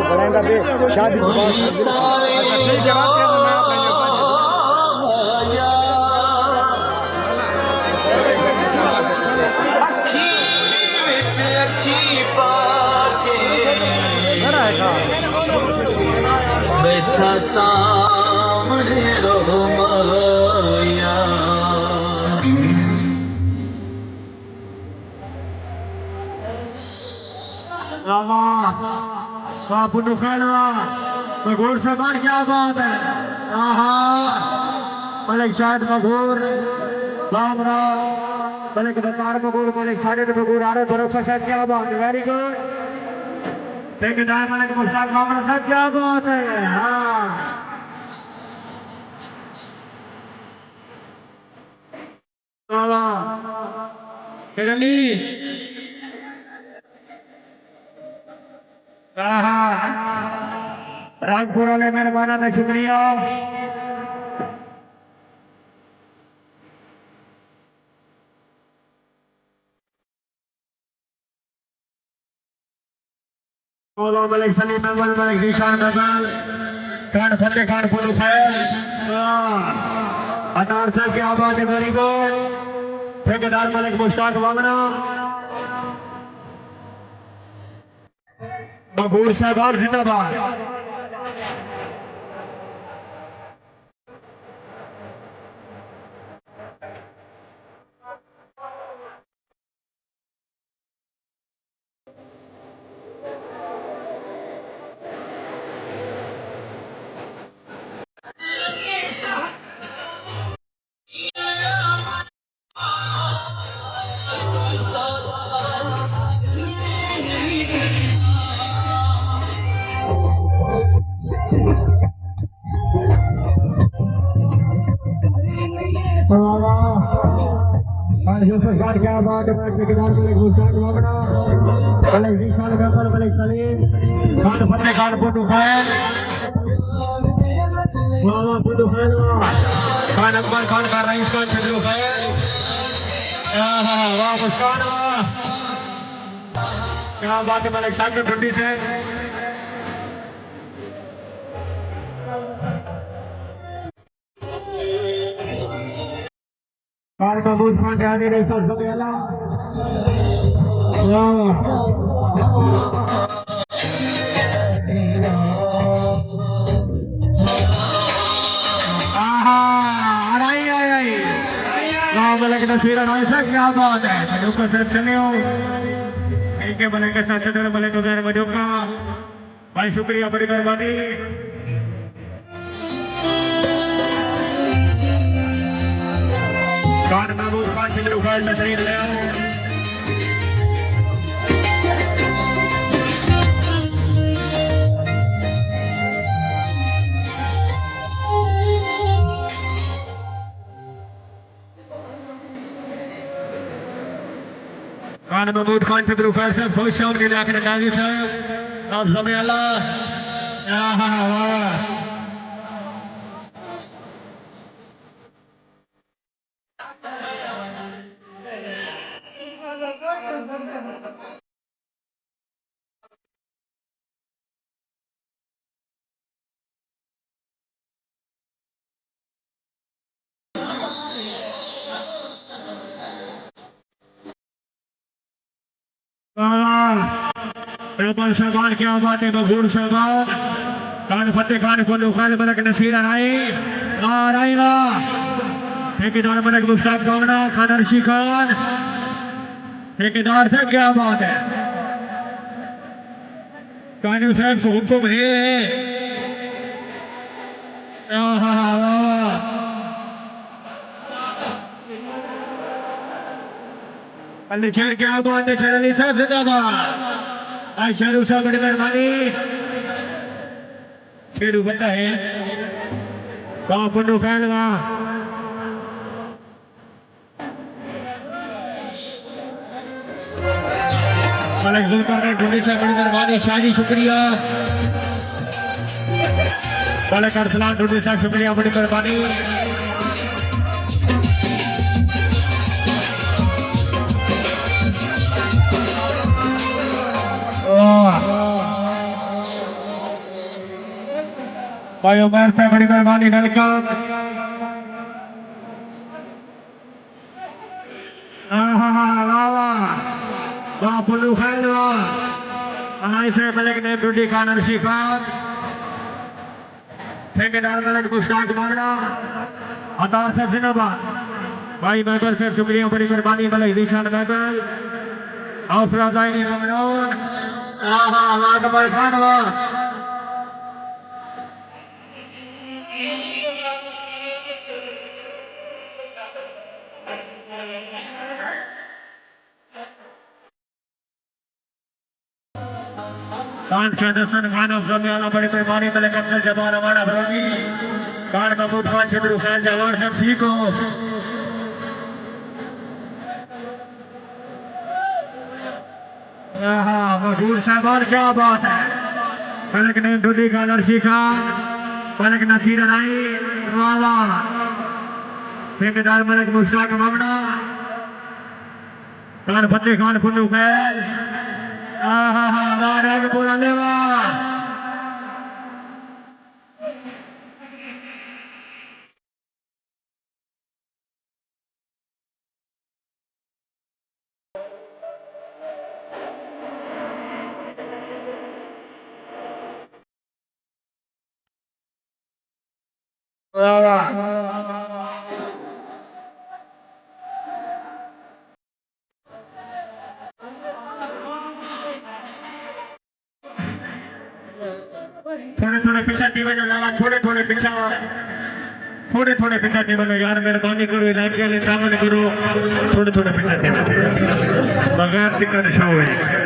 बढ़ाइंदा पे शादी के बैठा सामने रहो माया मगूर से बार क्या बात है? मलिक शायद मगूर राम राम मलिक बकार मगूर मलिक शायद मगूर आ रहे भरोसा शायद क्या बात है? वेरी गुड ठेकेदार मलिक मुश्ताक मामला साहब क्या बात है? हाँ रामपुरा ने मेहरबाना का शुक्रिया मलिक सलीम मलिक निशान खान फतेह खान पुलिस है अनार साहब क्या बात है? वेरी गुड ठेकेदार मलिक मुश्ताक वामना मगूर साहब और जिंदाबाद सरकार क्या बात है? ठेकेदार मलिक मुश्ताक वामना मलिक निशान मेंबर मलिक सलीम खान फतेह खान पुटू खैर पुटू खैर खान अकबर खान का रईस खान छजरू खैर वाह मुस्कान क्या बात है? मलिक साहब ने ठंडी से खान महमूद खान जाने रही सर समेला मलिक नसीर ऐसा क्या बात है? मधुका सिर्फ चले हो एक मलिक के साथ मलिक उधर मधुका भाई शुक्रिया बड़ी मेहरबानी खान महमूद खान छिंदरू खान तशरीफ ले आओ खान महमूद खान छिंदरू खान साहब खुश शाम के लाख नदाजी साहब आप समय अल्लाह साहबान क्या बात है? मगूर साहबान खान फतेह खान पुटू खान मलिक नसीर आएगा ठेकेदार मलिक मुश्ताक वामना खान अर्शी खान ठेकेदार साहब क्या बात है? कानू साहब को हुक्म है अली शेर क्या बात है? शेर अली साहब जिंदाबाद आज शेरू साहब बड़ी मेहरबानी शेरू बंदा है कहाँ पुटू खैर मलिक जुल्फकार ढूंढी से बड़ी मेहरबानी शादी शुक्रिया मलिक अरसलान ढूंढी साहब शुक्रिया बड़ी मेहरबानी भाई उमर से बड़ी मेहरबानी वेलकम। वाह पुलू खैलवा से मलिक ने ब्यूटी खानर शिकार ठेकेदार मलिक मुश्ताक मांगना अतार से जिंदाबाद। भाई मेहबर से शुक्रिया बड़ी मेहरबानी मलिक दिशान मेहबर हौसला जायनी ममनून वाकबर खानवा कान से दर्शन खाना जमियाना बड़ी मेहरबानी मलिक अफजल जबान हमारा भरोगी कान महमूद खान छिद्र हुसैन जवान सब ठीक हो। मशहूर साहबान क्या बात है। पलक ने दूधी का नरसी खान पलक नसीर राई वाला ठेकेदार मलिक मुश्ताक ममना कान फतेह खान फुल्लू खैल पूरा लेवा थोड़े थोड़े पीछे टीम थोड़े थोड़े पीछे टीम यार मेहरबानी करो लाइव के लिए सामने करो थोड़े पीछे टीम बगैर टिकट शो है।